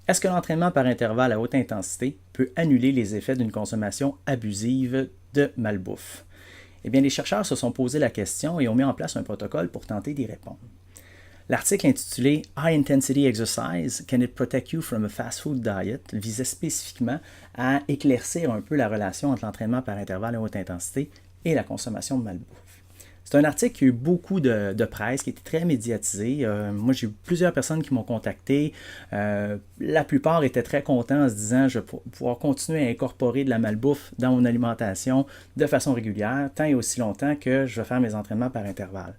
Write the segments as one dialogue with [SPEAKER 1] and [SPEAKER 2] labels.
[SPEAKER 1] Est-ce que l'entraînement par intervalle à haute intensité peut annuler les effets d'une consommation abusive de malbouffe? Eh bien, les chercheurs se sont posé la question et ont mis en place un protocole pour tenter d'y répondre. L'article intitulé High Intensity Exercise, Can it Protect You from a Fast Food Diet visait spécifiquement à éclaircir un peu la relation entre l'entraînement par intervalle à haute intensité et la consommation de malbouffe. C'est un article qui a eu beaucoup de presse, qui était très médiatisé. Moi, j'ai eu plusieurs personnes qui m'ont contacté. La plupart étaient très contents en se disant je vais pouvoir continuer à incorporer de la malbouffe dans mon alimentation de façon régulière, tant et aussi longtemps que je vais faire mes entraînements par intervalle.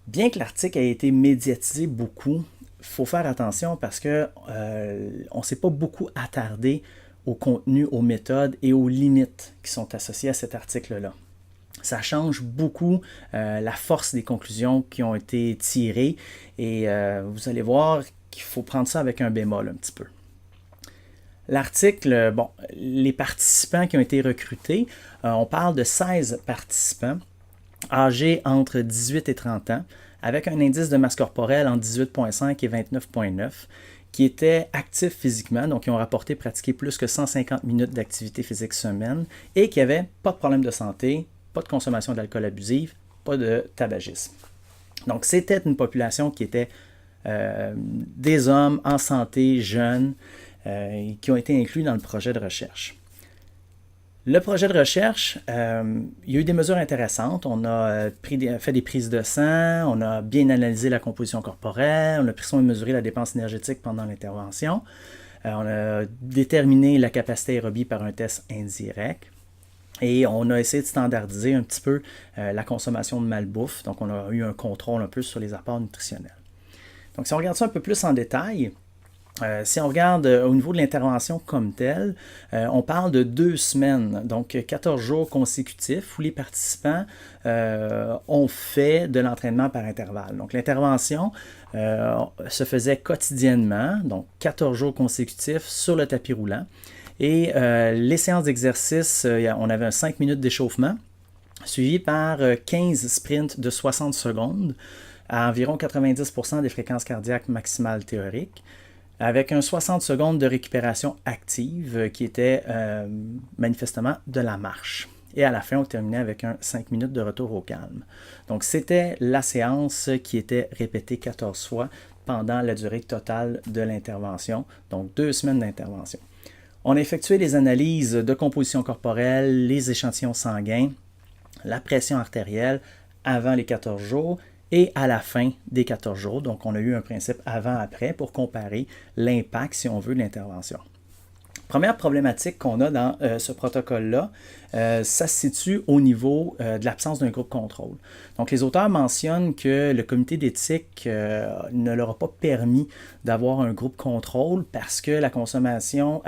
[SPEAKER 1] Bien que l'article ait été médiatisé beaucoup, il faut faire attention parce qu'on ne s'est pas beaucoup attardé au contenu, aux méthodes et aux limites qui sont associées à cet article-là. Ça change beaucoup la force des conclusions qui ont été tirées et vous allez voir qu'il faut prendre ça avec un bémol un petit peu. L'article, bon, les participants qui ont été recrutés, on parle de 16 participants âgés entre 18 et 30 ans, avec un indice de masse corporelle entre 18,5 et 29,9, qui étaient actifs physiquement, donc qui ont rapporté pratiquer plus que 150 minutes d'activité physique semaine et qui n'avaient pas de problème de santé, pas de consommation d'alcool abusif, pas de tabagisme. Donc, c'était une population qui était des hommes en santé, jeunes, qui ont été inclus dans le projet de recherche. Le projet de recherche, il y a eu des mesures intéressantes. On a fait des prises de sang, on a bien analysé la composition corporelle, on a pris soin de mesurer la dépense énergétique pendant l'intervention, on a déterminé la capacité aérobie par un test indirect. Et on a essayé de standardiser un petit peu la consommation de malbouffe. Donc, on a eu un contrôle un peu sur les apports nutritionnels. Donc, si on regarde ça un peu plus en détail, si on regarde au niveau de l'intervention comme telle, on parle de 2 semaines, donc 14 jours consécutifs où les participants ont fait de l'entraînement par intervalle. Donc, l'intervention se faisait quotidiennement, donc 14 jours consécutifs sur le tapis roulant. Et les séances d'exercice, on avait un 5 minutes d'échauffement, suivi par 15 sprints de 60 secondes à environ 90% des fréquences cardiaques maximales théoriques, avec un 60 secondes de récupération active qui était manifestement de la marche. Et à la fin, on terminait avec un 5 minutes de retour au calme. Donc, c'était la séance qui était répétée 14 fois pendant la durée totale de l'intervention, donc 2 semaines d'intervention. On a effectué les analyses de composition corporelle, les échantillons sanguins, la pression artérielle avant les 14 jours et à la fin des 14 jours. Donc, on a eu un principe avant-après pour comparer l'impact, si on veut, de l'intervention. Première problématique qu'on a dans ce protocole-là, ça se situe au niveau de l'absence d'un groupe contrôle. Donc, les auteurs mentionnent que le comité d'éthique ne leur a pas permis d'avoir un groupe contrôle parce que la consommation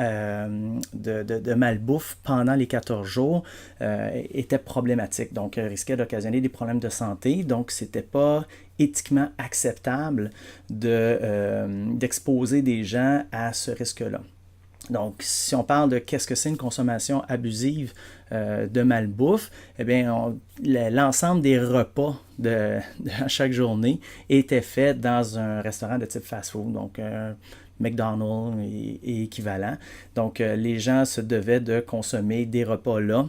[SPEAKER 1] de malbouffe pendant les 14 jours était problématique, donc risquait d'occasionner des problèmes de santé. Donc, ce n'était pas éthiquement acceptable d'exposer des gens à ce risque-là. Donc, si on parle de qu'est-ce que c'est une consommation abusive de malbouffe, eh bien, l'ensemble des repas de chaque journée étaient faits dans un restaurant de type fast-food, donc McDonald's et équivalent. Donc, les gens se devaient de consommer des repas là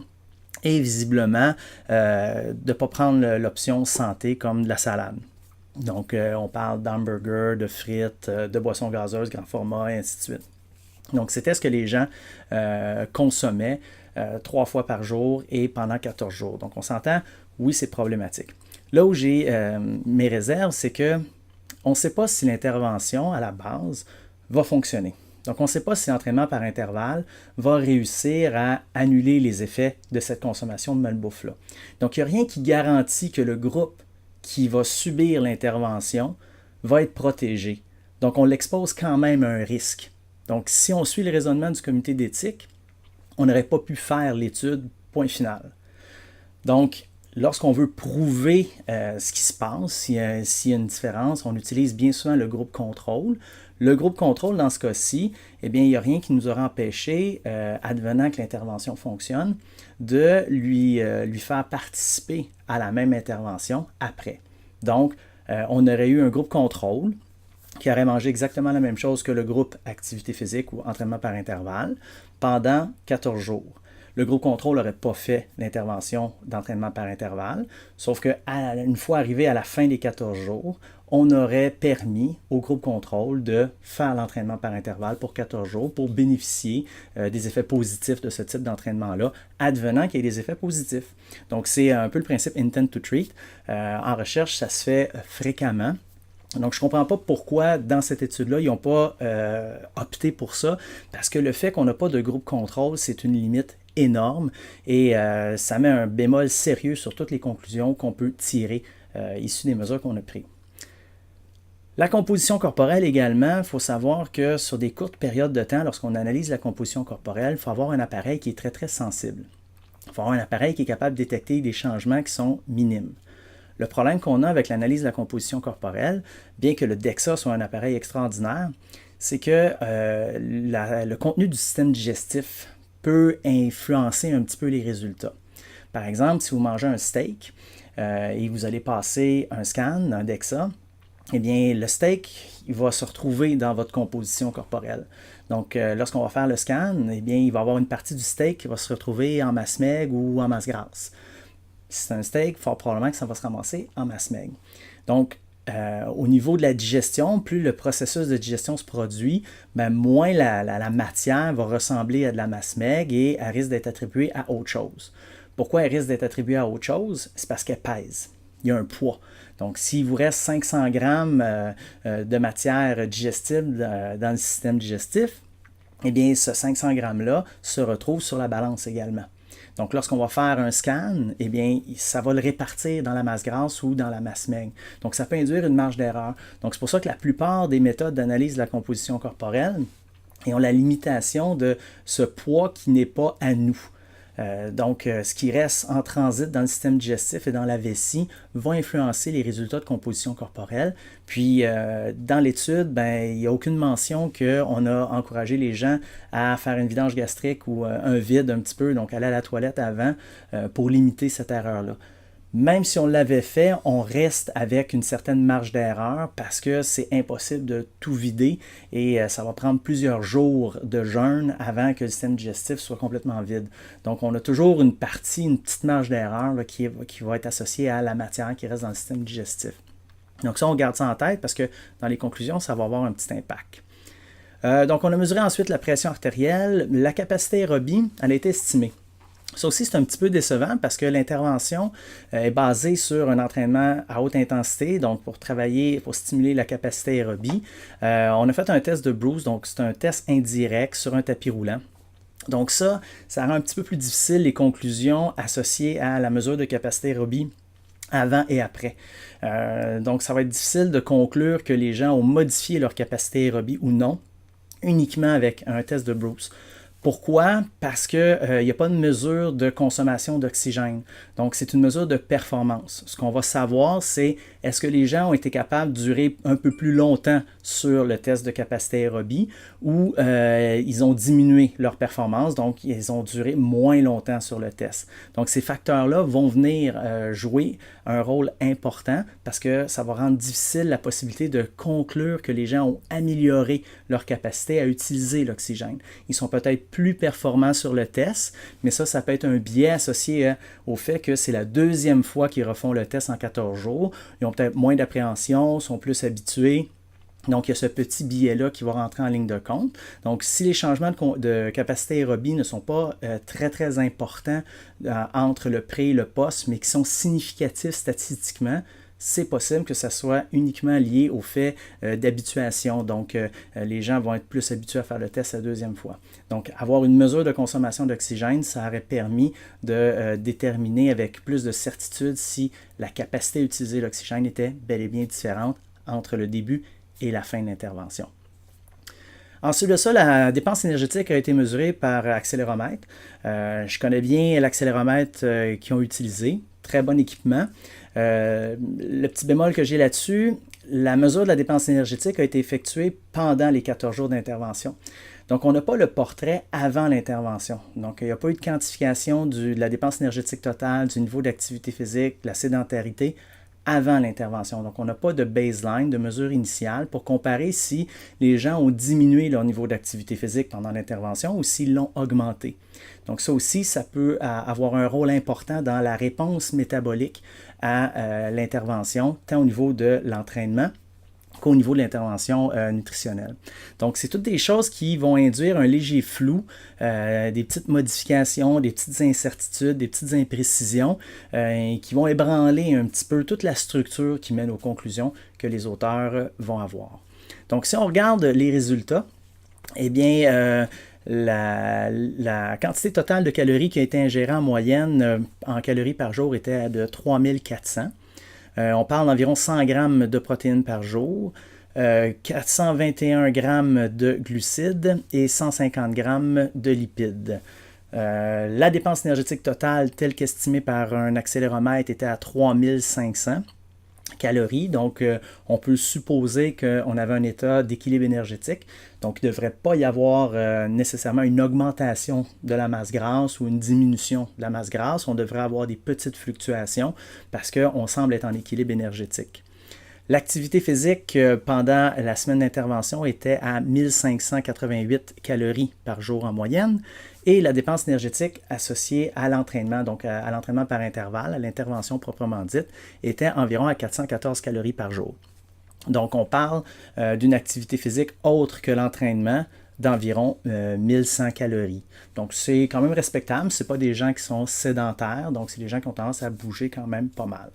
[SPEAKER 1] et visiblement de ne pas prendre l'option santé comme de la salade. Donc, on parle d'hamburgers, de frites, de boissons gazeuses, grand format, et ainsi de suite. Donc, c'était ce que les gens consommaient 3 fois par jour et pendant 14 jours. Donc, on s'entend, oui, c'est problématique. Là où j'ai mes réserves, c'est que on ne sait pas si l'intervention, à la base, va fonctionner. Donc, on ne sait pas si l'entraînement par intervalle va réussir à annuler les effets de cette consommation de malbouffe-là. Donc, il n'y a rien qui garantit que le groupe qui va subir l'intervention va être protégé. Donc, on l'expose quand même à un risque. Donc, si on suit le raisonnement du comité d'éthique, on n'aurait pas pu faire l'étude, point final. Donc, lorsqu'on veut prouver ce qui se passe, s'il y a une différence, on utilise bien souvent le groupe contrôle. Le groupe contrôle, dans ce cas-ci, eh bien, il n'y a rien qui nous aura empêché, advenant que l'intervention fonctionne, de lui faire participer à la même intervention après. Donc, on aurait eu un groupe contrôle qui aurait mangé exactement la même chose que le groupe activité physique ou entraînement par intervalle pendant 14 jours. Le groupe contrôle n'aurait pas fait l'intervention d'entraînement par intervalle, sauf qu'une fois arrivé à la fin des 14 jours, on aurait permis au groupe contrôle de faire l'entraînement par intervalle pour 14 jours pour bénéficier des effets positifs de ce type d'entraînement-là, advenant qu'il y ait des effets positifs. Donc, c'est un peu le principe intent to treat. En recherche, ça se fait fréquemment. Donc, je ne comprends pas pourquoi, dans cette étude-là, ils n'ont pas opté pour ça, parce que le fait qu'on n'a pas de groupe contrôle, c'est une limite énorme et ça met un bémol sérieux sur toutes les conclusions qu'on peut tirer issues des mesures qu'on a prises. La composition corporelle également, il faut savoir que sur des courtes périodes de temps, lorsqu'on analyse la composition corporelle, il faut avoir un appareil qui est très, très sensible. Il faut avoir un appareil qui est capable de détecter des changements qui sont minimes. Le problème qu'on a avec l'analyse de la composition corporelle, bien que le DEXA soit un appareil extraordinaire, c'est que le contenu du système digestif peut influencer un petit peu les résultats. Par exemple, si vous mangez un steak et vous allez passer un scan, un DEXA, eh bien, le steak, il va se retrouver dans votre composition corporelle. Donc, lorsqu'on va faire le scan, eh bien, il va y avoir une partie du steak qui va se retrouver en masse maigre ou en masse grasse. Si c'est un steak, fort probablement que ça va se ramasser en masse maigre. Donc, au niveau de la digestion, plus le processus de digestion se produit, ben, moins la matière va ressembler à de la masse maigre et elle risque d'être attribuée à autre chose. Pourquoi elle risque d'être attribuée à autre chose? C'est parce qu'elle pèse. Il y a un poids. Donc, s'il vous reste 500 grammes de matière digestible dans le système digestif, eh bien, ce 500 grammes-là se retrouve sur la balance également. Donc, lorsqu'on va faire un scan, eh bien, ça va le répartir dans la masse grasse ou dans la masse maigre. Donc, ça peut induire une marge d'erreur. Donc, c'est pour ça que la plupart des méthodes d'analyse de la composition corporelle ont la limitation de ce poids qui n'est pas à nous. Donc, ce qui reste en transit dans le système digestif et dans la vessie va influencer les résultats de composition corporelle. Puis, dans l'étude, ben, il n'y a aucune mention qu'on a encouragé les gens à faire une vidange gastrique ou un vide un petit peu, donc aller à la toilette avant pour limiter cette erreur-là. Même si on l'avait fait, on reste avec une certaine marge d'erreur parce que c'est impossible de tout vider et ça va prendre plusieurs jours de jeûne avant que le système digestif soit complètement vide. Donc, on a toujours une partie, une petite marge d'erreur là, qui va être associée à la matière qui reste dans le système digestif. Donc, ça, on garde ça en tête parce que dans les conclusions, ça va avoir un petit impact. Donc, on a mesuré ensuite la pression artérielle. La capacité aérobie, elle a été estimée. Ça aussi, c'est un petit peu décevant parce que l'intervention est basée sur un entraînement à haute intensité, donc pour travailler, pour stimuler la capacité aérobie. On a fait un test de Bruce, donc c'est un test indirect sur un tapis roulant. Donc ça rend un petit peu plus difficile les conclusions associées à la mesure de capacité aérobie avant et après. Donc ça va être difficile de conclure que les gens ont modifié leur capacité aérobie ou non, uniquement avec un test de Bruce. Pourquoi? Parce qu'il n'y a pas de mesure de consommation d'oxygène. Donc, c'est une mesure de performance. Ce qu'on va savoir, c'est est-ce que les gens ont été capables de durer un peu plus longtemps sur le test de capacité aérobie ou ils ont diminué leur performance, donc ils ont duré moins longtemps sur le test. Donc, ces facteurs-là vont venir jouer un rôle important parce que ça va rendre difficile la possibilité de conclure que les gens ont amélioré leur capacité à utiliser l'oxygène. Ils sont peut-être plus performants sur le test, mais ça peut être un biais associé au fait que c'est la deuxième fois qu'ils refont le test en 14 jours. Ils ont peut-être moins d'appréhension, sont plus habitués. Donc, il y a ce petit biais-là qui va rentrer en ligne de compte. Donc, si les changements de capacité aérobie ne sont pas très, très importants entre le pré et le post, mais qui sont significatifs statistiquement, c'est possible que ça soit uniquement lié au fait d'habituation. Donc, les gens vont être plus habitués à faire le test la deuxième fois. Donc, avoir une mesure de consommation d'oxygène, ça aurait permis de déterminer avec plus de certitude si la capacité à utiliser l'oxygène était bel et bien différente entre le début et la fin de l'intervention. Ensuite de ça, la dépense énergétique a été mesurée par accéléromètre. Je connais bien l'accéléromètre qu'ils ont utilisé. Très bon équipement. Le petit bémol que j'ai là-dessus, la mesure de la dépense énergétique a été effectuée pendant les 14 jours d'intervention. Donc, on n'a pas le portrait avant l'intervention. Donc, il n'y a pas eu de quantification de la dépense énergétique totale, du niveau d'activité physique, de la sédentarité avant l'intervention. Donc, on n'a pas de baseline, de mesure initiale pour comparer si les gens ont diminué leur niveau d'activité physique pendant l'intervention ou s'ils l'ont augmenté. Donc, ça aussi, ça peut avoir un rôle important dans la réponse métabolique à l'intervention, tant au niveau de l'entraînement qu'au niveau de l'intervention nutritionnelle. Donc, c'est toutes des choses qui vont induire un léger flou, des petites modifications, des petites incertitudes, des petites imprécisions qui vont ébranler un petit peu toute la structure qui mène aux conclusions que les auteurs vont avoir. Donc, si on regarde les résultats, eh bien, la quantité totale de calories qui a été ingérée en moyenne en calories par jour était de 3400. On parle d'environ 100 grammes de protéines par jour, 421 grammes de glucides et 150 grammes de lipides. La dépense énergétique totale, telle qu'estimée par un accéléromètre, était à 3500 calories. Donc, on peut supposer qu'on avait un état d'équilibre énergétique. Donc, il ne devrait pas y avoir nécessairement une augmentation de la masse grasse ou une diminution de la masse grasse. On devrait avoir des petites fluctuations parce qu'on semble être en équilibre énergétique. L'activité physique pendant la semaine d'intervention était à 1588 calories par jour en moyenne et la dépense énergétique associée à l'entraînement, donc à l'entraînement par intervalle, à l'intervention proprement dite, était environ à 414 calories par jour. Donc on parle d'une activité physique autre que l'entraînement d'environ 1100 calories. Donc c'est quand même respectable, ce n'est pas des gens qui sont sédentaires, donc c'est des gens qui ont tendance à bouger quand même pas mal.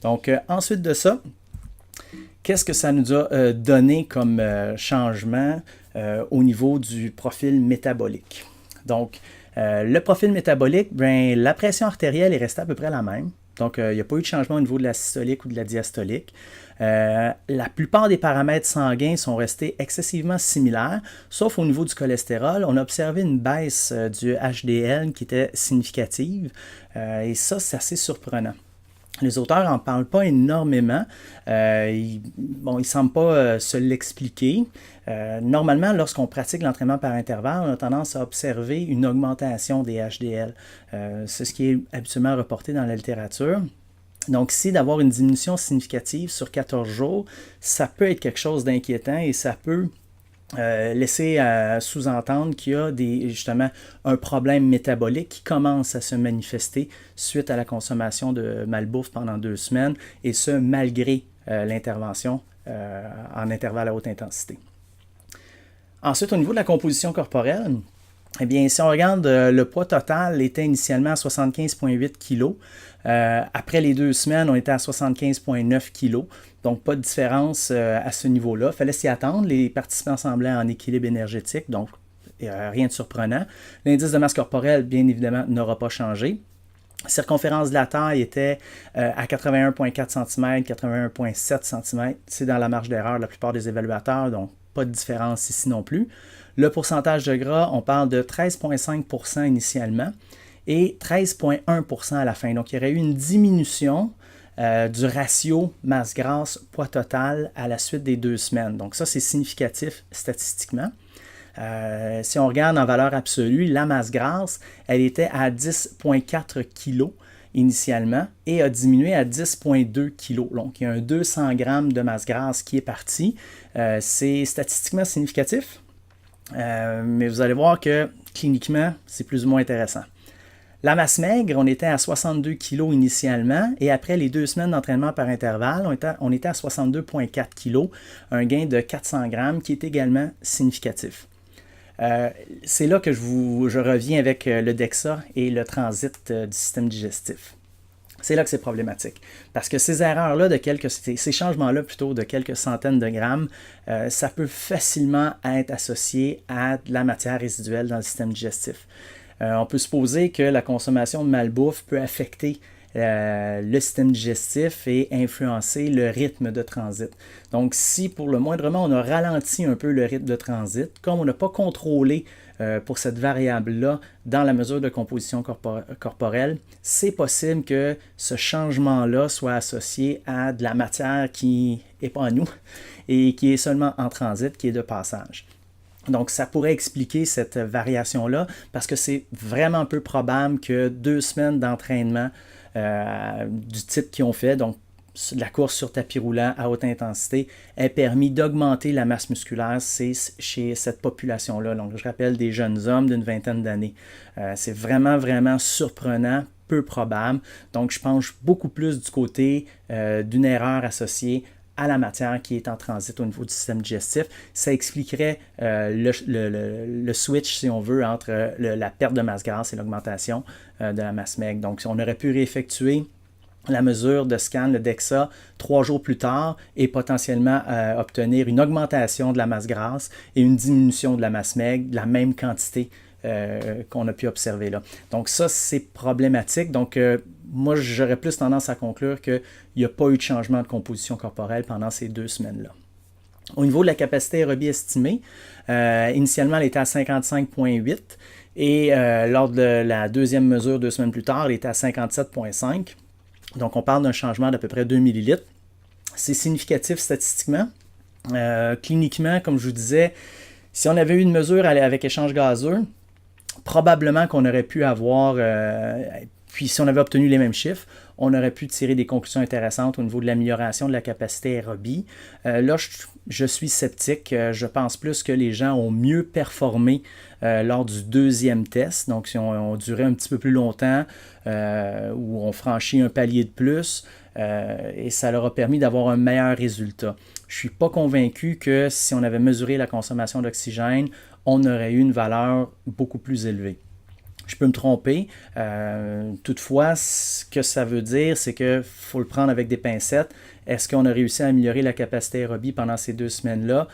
[SPEAKER 1] Donc ensuite de ça, qu'est-ce que ça nous a donné comme changement au niveau du profil métabolique? Donc, le profil métabolique, la pression artérielle est restée à peu près la même. Donc, il n'y a pas eu de changement au niveau de la systolique ou de la diastolique. La plupart des paramètres sanguins sont restés excessivement similaires, sauf au niveau du cholestérol. On a observé une baisse du HDL qui était significative et ça, c'est assez surprenant. Les auteurs n'en parlent pas énormément. Ils ne semblent pas se l'expliquer. Normalement, lorsqu'on pratique l'entraînement par intervalle, on a tendance à observer une augmentation des HDL. C'est ce qui est habituellement reporté dans la littérature. Donc, ici, d'avoir une diminution significative sur 14 jours, ça peut être quelque chose d'inquiétant et ça peut laisser sous-entendre qu'il y a justement un problème métabolique qui commence à se manifester suite à la consommation de malbouffe pendant 2 semaines, et ce, malgré l'intervention en intervalle à haute intensité. Ensuite, au niveau de la composition corporelle, eh bien, si on regarde, le poids total était initialement à 75,8 kg. Après les 2 semaines, on était à 75,9 kg. Donc, pas de différence à ce niveau-là. Il fallait s'y attendre. Les participants semblaient en équilibre énergétique, donc rien de surprenant. L'indice de masse corporelle, bien évidemment, n'aura pas changé. La circonférence de la taille était à 81,4 cm, 81,7 cm. C'est dans la marge d'erreur de la plupart des évaluateurs, donc pas de différence ici non plus. Le pourcentage de gras, on parle de 13,5 % initialement et 13,1 % à la fin. Donc, il y aurait eu une diminution du ratio masse grasse poids total à la suite des 2 semaines. Donc, ça, c'est significatif statistiquement. Si on regarde en valeur absolue, la masse grasse, elle était à 10,4 kg initialement et a diminué à 10,2 kg. Donc, il y a un 200 grammes de masse grasse qui est parti. C'est statistiquement significatif, mais vous allez voir que cliniquement, c'est plus ou moins intéressant. La masse maigre, on était à 62 kg initialement et après les 2 semaines d'entraînement par intervalle, on était à 62,4 kg, un gain de 400 grammes qui est également significatif. C'est là que je reviens avec le DEXA et le transit du système digestif. C'est là que c'est problématique. Parce que ces erreurs-là, ces changements-là plutôt de quelques centaines de grammes, ça peut facilement être associé à de la matière résiduelle dans le système digestif. On peut supposer que la consommation de malbouffe peut affecter le système digestif et influencer le rythme de transit. Donc, si pour le moindrement, on a ralenti un peu le rythme de transit, comme on n'a pas contrôlé pour cette variable-là dans la mesure de composition corporelle, c'est possible que ce changement-là soit associé à de la matière qui n'est pas à nous et qui est seulement en transit, qui est de passage. Donc, ça pourrait expliquer cette variation-là parce que c'est vraiment peu probable que 2 semaines d'entraînement du type qu'ils ont fait, donc de la course sur tapis roulant à haute intensité ait permis d'augmenter la masse musculaire chez cette population-là. Donc, je rappelle des jeunes hommes d'une vingtaine d'années. C'est vraiment, vraiment surprenant, peu probable. Donc, je penche beaucoup plus du côté d'une erreur associée à la matière qui est en transit au niveau du système digestif. Ça expliquerait le switch, si on veut, entre la perte de masse grasse et l'augmentation de la masse maigre. Donc, on aurait pu réeffectuer la mesure de scan, le DEXA, 3 jours plus tard et potentiellement obtenir une augmentation de la masse grasse et une diminution de la masse maigre de la même quantité qu'on a pu observer là. Donc ça, c'est problématique. Donc moi, j'aurais plus tendance à conclure qu'il n'y a pas eu de changement de composition corporelle pendant ces 2 semaines-là. Au niveau de la capacité aérobie estimée, initialement, elle était à 55,8 et lors de la deuxième mesure 2 semaines plus tard, elle était à 57,5. Donc, on parle d'un changement d'à peu près 2 millilitres. C'est significatif statistiquement. Cliniquement, comme je vous disais, si on avait eu une mesure avec échange gazeux, probablement qu'on aurait pu avoir, puis si on avait obtenu les mêmes chiffres, on aurait pu tirer des conclusions intéressantes au niveau de l'amélioration de la capacité aérobie. Là, je suis sceptique. Je pense plus que les gens ont mieux performé lors du deuxième test. Donc, si on durait un petit peu plus longtemps, ou on franchit un palier de plus, et ça leur a permis d'avoir un meilleur résultat. Je ne suis pas convaincu que si on avait mesuré la consommation d'oxygène, on aurait eu une valeur beaucoup plus élevée. Je peux me tromper. Toutefois, ce que ça veut dire, c'est qu'il faut le prendre avec des pincettes. Est-ce qu'on a réussi à améliorer la capacité aérobie pendant ces 2 semaines-là?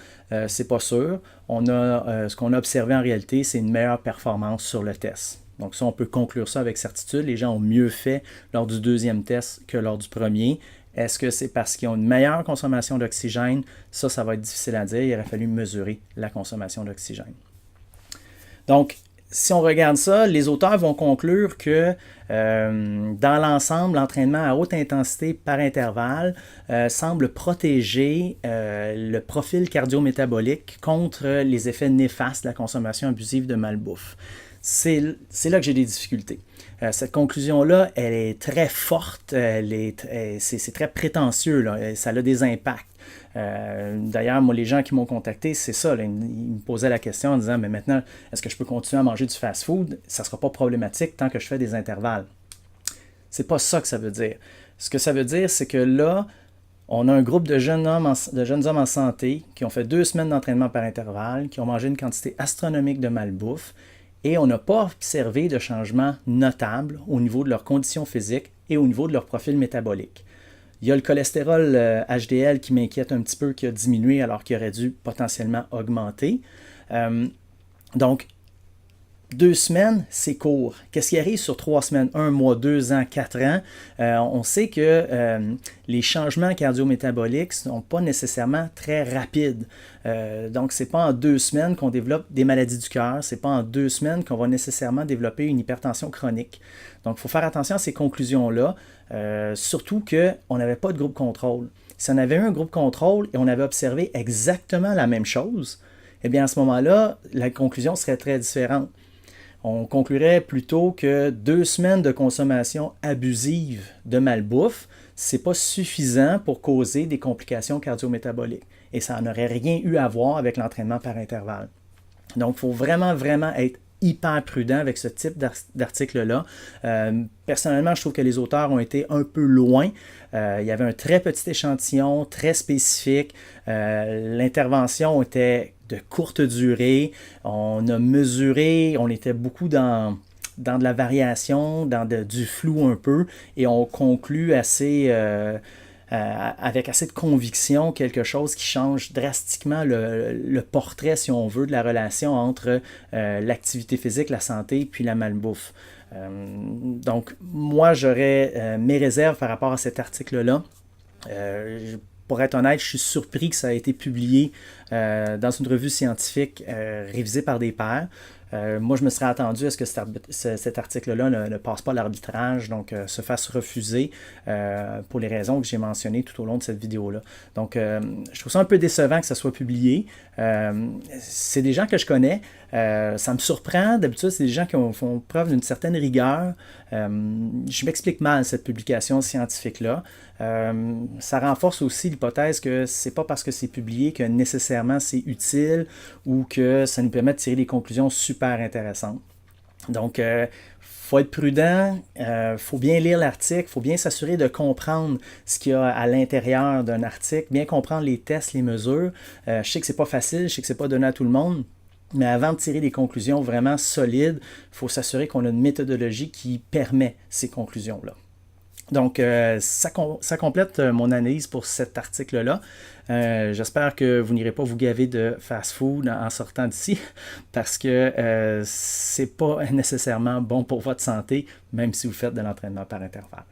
[SPEAKER 1] C'est pas sûr. Ce qu'on a observé en réalité, c'est une meilleure performance sur le test. Donc ça, on peut conclure ça avec certitude. Les gens ont mieux fait lors du deuxième test que lors du premier. Est-ce que c'est parce qu'ils ont une meilleure consommation d'oxygène? Ça va être difficile à dire. Il aurait fallu mesurer la consommation d'oxygène. Donc, si on regarde ça, les auteurs vont conclure que dans l'ensemble, l'entraînement à haute intensité par intervalle semble protéger le profil cardio-métabolique contre les effets néfastes de la consommation abusive de malbouffe. C'est là que j'ai des difficultés. Cette conclusion-là, elle est très forte, c'est très prétentieux, là, ça a des impacts. D'ailleurs, moi, les gens qui m'ont contacté, c'est ça, là, ils me posaient la question en disant, mais maintenant, est-ce que je peux continuer à manger du fast-food? Ça ne sera pas problématique tant que je fais des intervalles. C'est pas ça que ça veut dire. Ce que ça veut dire, c'est que là, on a un groupe de jeunes hommes en santé qui ont fait 2 semaines d'entraînement par intervalle, qui ont mangé une quantité astronomique de malbouffe, et on n'a pas observé de changement notable au niveau de leurs conditions physiques et au niveau de leur profil métabolique. Il y a le cholestérol HDL qui m'inquiète un petit peu, qui a diminué alors qu'il aurait dû potentiellement augmenter. Donc, 2 semaines, c'est court. Qu'est-ce qui arrive sur 3 semaines, 1 mois, 2 ans, 4 ans? On sait que les changements cardio-métaboliques ne sont pas nécessairement très rapides. Donc, ce n'est pas en 2 semaines qu'on développe des maladies du cœur. Ce n'est pas en 2 semaines qu'on va nécessairement développer une hypertension chronique. Donc, il faut faire attention à ces conclusions-là, surtout qu'on n'avait pas de groupe contrôle. Si on avait eu un groupe contrôle et on avait observé exactement la même chose, eh bien, à ce moment-là, la conclusion serait très différente. On conclurait plutôt que 2 semaines de consommation abusive de malbouffe, ce n'est pas suffisant pour causer des complications cardio-métaboliques. Et ça n'aurait rien eu à voir avec l'entraînement par intervalle. Donc, il faut vraiment, vraiment être hyper prudent avec ce type d'article-là. Personnellement, je trouve que les auteurs ont été un peu loin. Il y avait un très petit échantillon, très spécifique. L'intervention était de courte durée. On a mesuré, on était beaucoup dans de la variation, du flou un peu, et on conclut avec assez de conviction quelque chose qui change drastiquement le portrait, si on veut, de la relation entre l'activité physique, la santé, puis la malbouffe. Donc, moi, j'aurais mes réserves par rapport à cet article-là. Pour être honnête, je suis surpris que ça a été publié dans une revue scientifique révisée par des pairs. Moi, je me serais attendu à ce que cet article-là ne passe pas l'arbitrage, donc se fasse refuser pour les raisons que j'ai mentionnées tout au long de cette vidéo-là. Donc, je trouve ça un peu décevant que ça soit publié. C'est des gens que je connais. Ça me surprend. D'habitude, c'est des gens qui font preuve d'une certaine rigueur. Je m'explique mal cette publication scientifique-là. Ça renforce aussi l'hypothèse que c'est pas parce que c'est publié que nécessairement c'est utile ou que ça nous permet de tirer des conclusions super intéressantes. Donc, faut être prudent, faut bien lire l'article, faut bien s'assurer de comprendre ce qu'il y a à l'intérieur d'un article, bien comprendre les tests, les mesures. Je sais que c'est pas facile, je sais que c'est pas donné à tout le monde. Mais avant de tirer des conclusions vraiment solides, il faut s'assurer qu'on a une méthodologie qui permet ces conclusions-là. Donc, ça complète mon analyse pour cet article-là. J'espère que vous n'irez pas vous gaver de fast-food en sortant d'ici parce que c'est pas nécessairement bon pour votre santé, même si vous faites de l'entraînement par intervalle.